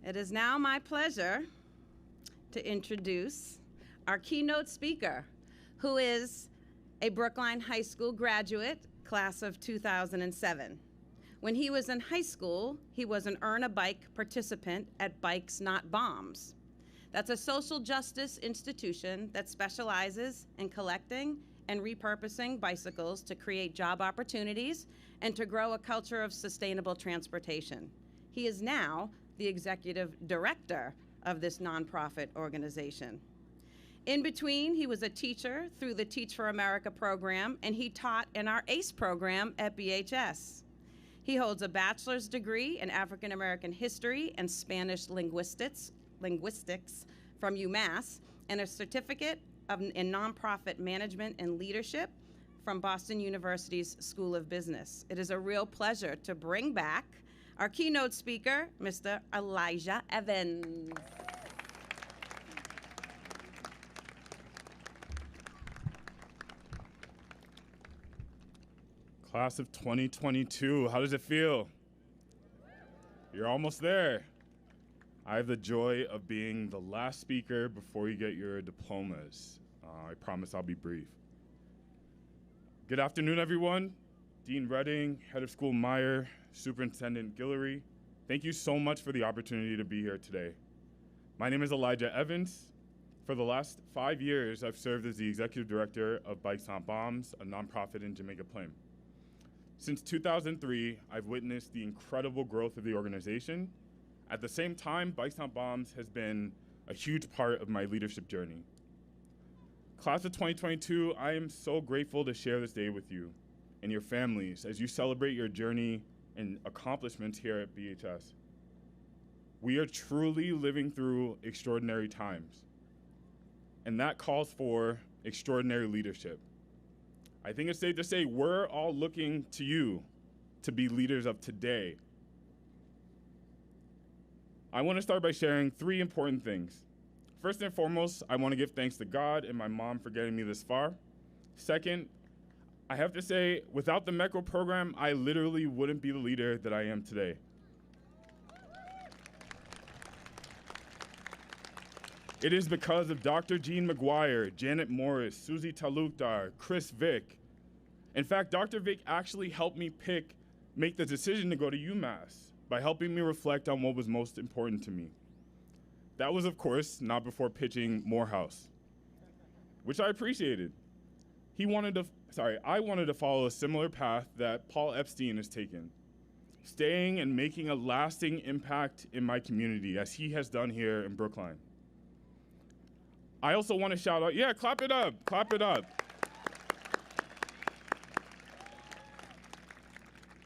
It is now my pleasure to introduce our keynote speaker, who is a Brookline High School graduate, class of 2007. When he was in high school, he was an Earn a Bike participant at Bikes Not Bombs. That's a social justice institution that specializes in collecting and repurposing bicycles to create job opportunities and to grow a culture of sustainable transportation. He is now the executive director of this nonprofit organization. In between, he was a teacher through the Teach for America program, and he taught in our ACE program at BHS. He holds a bachelor's degree in African American history and Spanish linguistics from UMass, and a certificate in nonprofit management and leadership from Boston University's School of Business. It is a real pleasure to bring back our keynote speaker, Mr. Elijah Evans. Class of 2022, how does it feel? You're almost there. I have the joy of being the last speaker before you get your diplomas. I promise I'll be brief. Good afternoon, everyone. Dean Redding, Head of School Meyer, Superintendent Guillory, thank you so much for the opportunity to be here today. My name is Elijah Evans. For the last 5 years, I've served as the Executive Director of Bikes Not Bombs, a nonprofit in Jamaica Plain. Since 2003, I've witnessed the incredible growth of the organization. At the same time, Bikes Not Bombs has been a huge part of my leadership journey. Class of 2022, I am so grateful to share this day with you and your families as you celebrate your journey and accomplishments here at BHS. We are truly living through extraordinary times, and that calls for extraordinary leadership. I think it's safe to say we're all looking to you to be leaders of today. I want to start by sharing 3 important things. First and foremost, I want to give thanks to God and my mom for getting me this far. Second, I have to say, without the MECRO program, I literally wouldn't be the leader that I am today. It is because of Dr. Jean McGuire, Janet Morris, Susie Talukdar, Chris Vick. In fact, Dr. Vick actually helped me make the decision to go to UMass by helping me reflect on what was most important to me. That was, of course, not before pitching Morehouse, which I appreciated. I wanted to follow a similar path that Paul Epstein has taken, staying and making a lasting impact in my community, as he has done here in Brookline. I also want to shout out, yeah, clap it up, clap it up.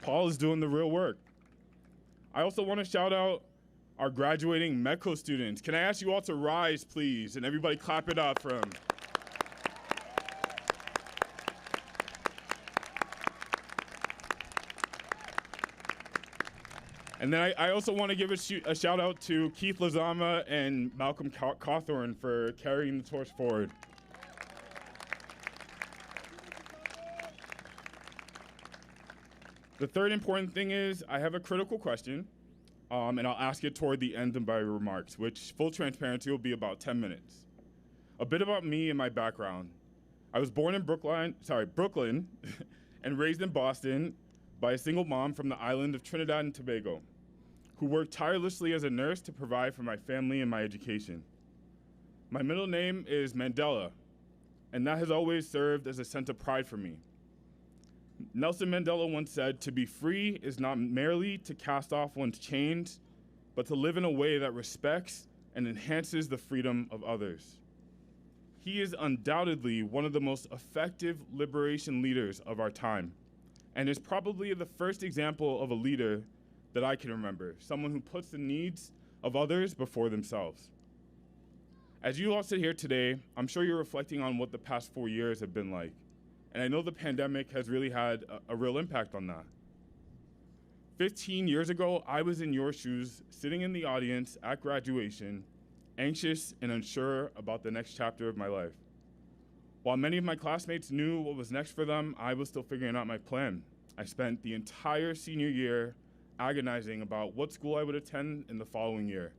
Paul is doing the real work. I also want to shout out our graduating MECO students. Can I ask you all to rise, please, and everybody clap it up for them. And then I also want to give a shout out to Keith Lazama and Malcolm Cawthorn for carrying the torch forward. The third important thing is I have a critical question, and I'll ask it toward the end of my remarks, which, full transparency, will be about 10 minutes. A bit about me and my background. I was born in Brooklyn, and raised in Boston by a single mom from the island of Trinidad and Tobago, who worked tirelessly as a nurse to provide for my family and my education. My middle name is Mandela, and that has always served as a sense of pride for me. Nelson Mandela once said, "To be free is not merely to cast off one's chains, but to live in a way that respects and enhances the freedom of others." He is undoubtedly one of the most effective liberation leaders of our time, and is probably the first example of a leader that I can remember, someone who puts the needs of others before themselves. As you all sit here today, I'm sure you're reflecting on what the past 4 years have been like. And I know the pandemic has really had a real impact on that. 15 years ago, I was in your shoes, sitting in the audience at graduation, anxious and unsure about the next chapter of my life. While many of my classmates knew what was next for them, I was still figuring out my plan. I spent the entire senior year agonizing about what school I would attend in the following year.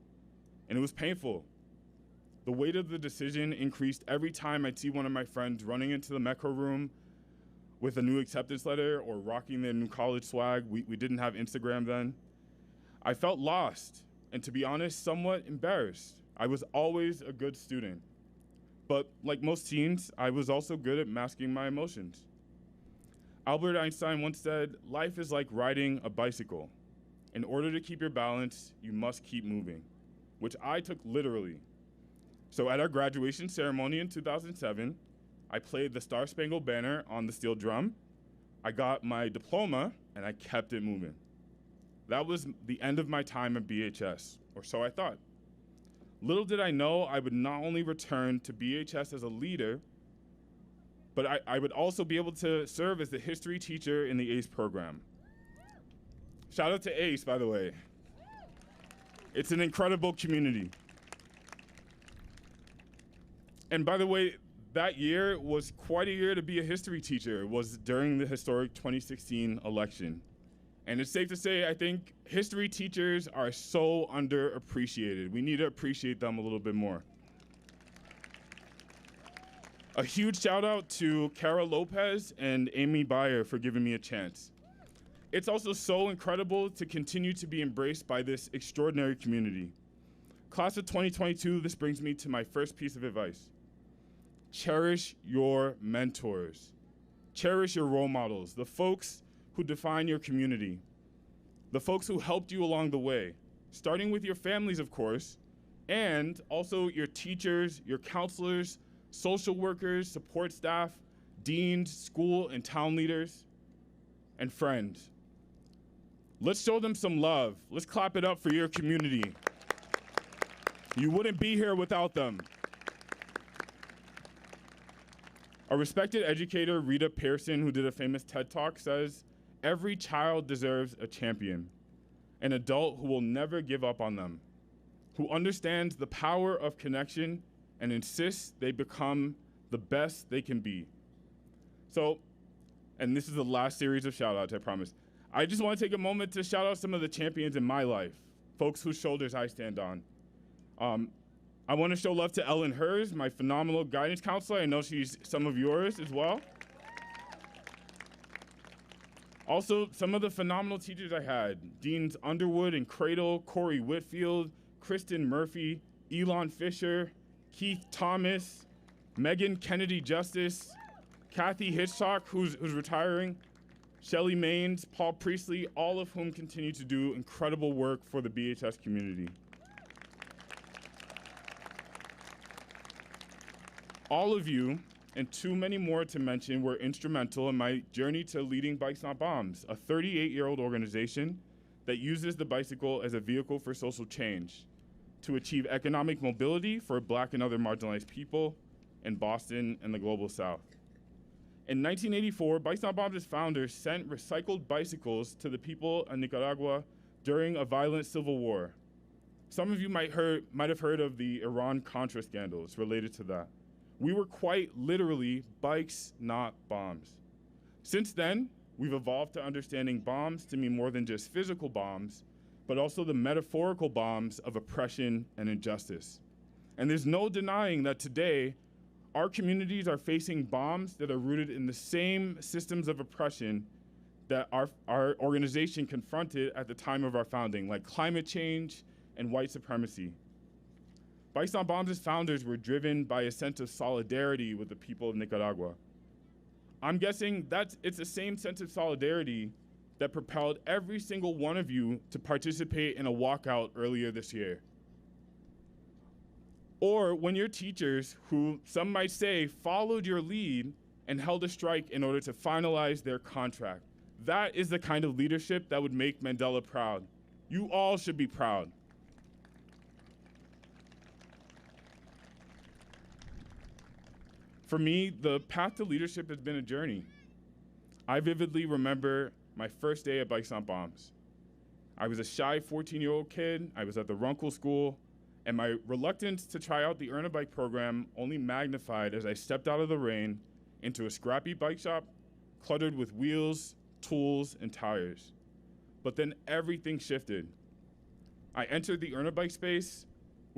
and it was painful. The weight of the decision increased every time I'd see one of my friends running into the Metro room with a new acceptance letter or rocking their new college swag. We didn't have Instagram then. I felt lost, and to be honest, somewhat embarrassed. I was always a good student, but like most teens, I was also good at masking my emotions. Albert Einstein once said, "Life is like riding a bicycle. In order to keep your balance, you must keep moving," which I took literally. So at our graduation ceremony in 2007, I played the Star Spangled Banner on the steel drum. I got my diploma, and I kept it moving. That was the end of my time at BHS, or so I thought. Little did I know I would not only return to BHS as a leader, but I would also be able to serve as the history teacher in the ACE program. Shout out to ACE, by the way. It's an incredible community. And by the way, that year was quite a year to be a history teacher. It was during the historic 2016 election. And it's safe to say, I think history teachers are so underappreciated. We need to appreciate them a little bit more. A huge shout out to Cara Lopez and Amy Bayer for giving me a chance. It's also so incredible to continue to be embraced by this extraordinary community. Class of 2022, this brings me to my first piece of advice. Cherish your mentors. Cherish your role models, the folks who define your community, the folks who helped you along the way, starting with your families, of course, and also your teachers, your counselors, social workers, support staff, deans, school and town leaders, and friends. Let's show them some love. Let's clap it up for your community. You wouldn't be here without them. A respected educator, Rita Pearson, who did a famous TED Talk, says, "Every child deserves a champion, an adult who will never give up on them, who understands the power of connection and insists they become the best they can be." So, and this is the last series of shout-outs, I promise. I just want to take a moment to shout out some of the champions in my life, folks whose shoulders I stand on. I want to show love to Ellen Hers, my phenomenal guidance counselor. I know she's some of yours as well. Also, some of the phenomenal teachers I had, Deans Underwood and Cradle, Corey Whitfield, Kristen Murphy, Elon Fisher, Keith Thomas, Megan Kennedy Justice, Kathy Hitchcock, who's retiring, Shelly Maines, Paul Priestley, all of whom continue to do incredible work for the BHS community. All of you, and too many more to mention, were instrumental in my journey to leading Bikes Not Bombs, a 38-year-old organization that uses the bicycle as a vehicle for social change to achieve economic mobility for Black and other marginalized people in Boston and the Global South. In 1984, Bikes Not Bombs' founders sent recycled bicycles to the people of Nicaragua during a violent civil war. Some of you might have heard of the Iran-Contra scandals related to that. We were quite literally bikes, not bombs. Since then, we've evolved to understanding bombs to mean more than just physical bombs, but also the metaphorical bombs of oppression and injustice. And there's no denying that today, our communities are facing bombs that are rooted in the same systems of oppression that our organization confronted at the time of our founding, like climate change and white supremacy. Bikes Not Bombs' founders were driven by a sense of solidarity with the people of Nicaragua. I'm guessing it's the same sense of solidarity that propelled every single one of you to participate in a walkout earlier this year. Or when your teachers, who some might say followed your lead and held a strike in order to finalize their contract. That is the kind of leadership that would make Mandela proud. You all should be proud. For me, the path to leadership has been a journey. I vividly remember my first day at Bikes Not Bombs. I was a shy 14-year-old kid. I was at the Runkle School, and my reluctance to try out the Earn a Bike program only magnified as I stepped out of the rain into a scrappy bike shop cluttered with wheels, tools, and tires. But then everything shifted. I entered the Earn a Bike space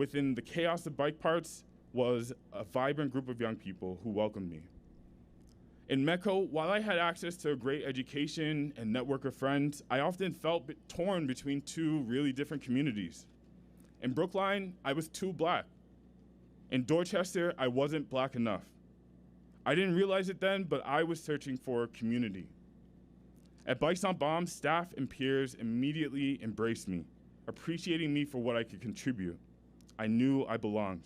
within the chaos of bike parts was a vibrant group of young people who welcomed me. In Metco, while I had access to a great education and network of friends, I often felt torn between two really different communities. In Brookline, I was too black. In Dorchester, I wasn't black enough. I didn't realize it then, but I was searching for community. At Bikes on Bombs, staff and peers immediately embraced me, appreciating me for what I could contribute. I knew I belonged.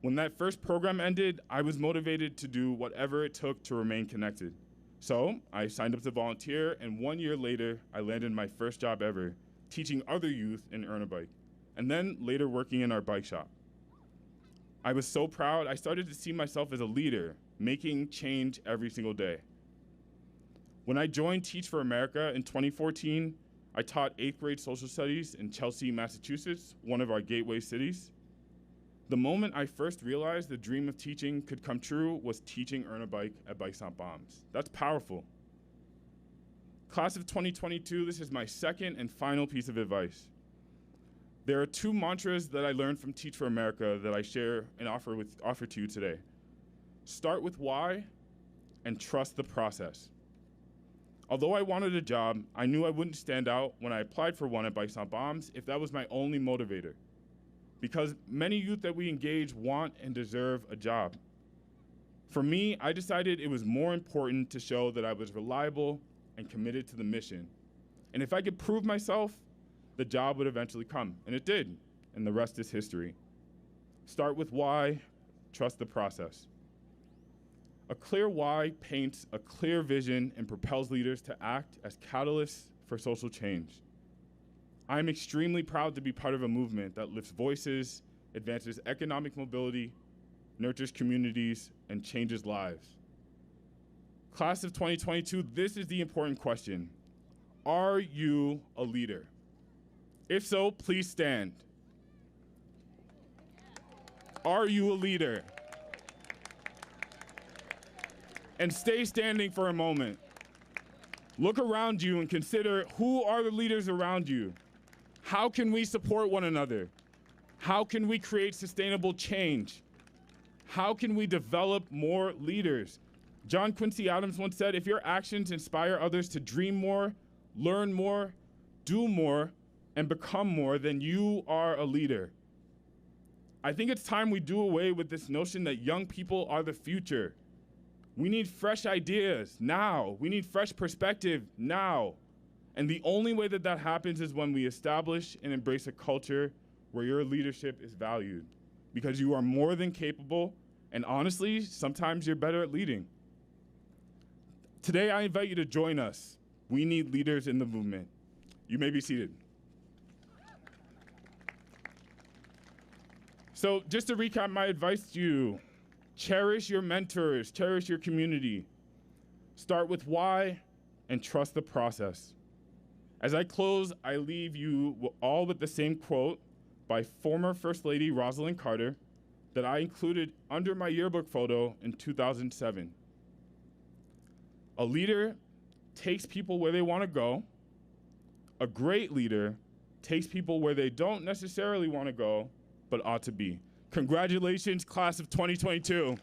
When that first program ended, I was motivated to do whatever it took to remain connected. So I signed up to volunteer, and 1 year later, I landed my first job ever, teaching other youth in Earn a Bike, and then later working in our bike shop. I was so proud, I started to see myself as a leader, making change every single day. When I joined Teach for America in 2014, I taught 8th grade social studies in Chelsea, Massachusetts, one of our gateway cities. The moment I first realized the dream of teaching could come true was teaching Earn a Bike at Bikes on Bombs. That's powerful. Class of 2022, this is my second and final piece of advice. There are two mantras that I learned from Teach for America that I share and offer to you today. Start with why and trust the process. Although I wanted a job, I knew I wouldn't stand out when I applied for one at Bikes on Bombs if that was my only motivator. Because many youth that we engage want and deserve a job. For me, I decided it was more important to show that I was reliable and committed to the mission. And if I could prove myself, the job would eventually come, and it did, and the rest is history. Start with why, trust the process. A clear why paints a clear vision and propels leaders to act as catalysts for social change. I am extremely proud to be part of a movement that lifts voices, advances economic mobility, nurtures communities, and changes lives. Class of 2022, this is the important question. Are you a leader? If so, please stand. Are you a leader? And stay standing for a moment. Look around you and consider who are the leaders around you. How can we support one another? How can we create sustainable change? How can we develop more leaders? John Quincy Adams once said, if your actions inspire others to dream more, learn more, do more, and become more, then you are a leader. I think it's time we do away with this notion that young people are the future. We need fresh ideas now. We need fresh perspective now. And the only way that that happens is when we establish and embrace a culture where your leadership is valued, because you are more than capable, and honestly, sometimes you're better at leading. Today, I invite you to join us. We need leaders in the movement. You may be seated. So just to recap my advice to you, cherish your mentors, cherish your community. Start with why and trust the process. As I close, I leave you all with the same quote by former First Lady Rosalind Carter that I included under my yearbook photo in 2007. A leader takes people where they want to go. A great leader takes people where they don't necessarily want to go, but ought to be. Congratulations, class of 2022.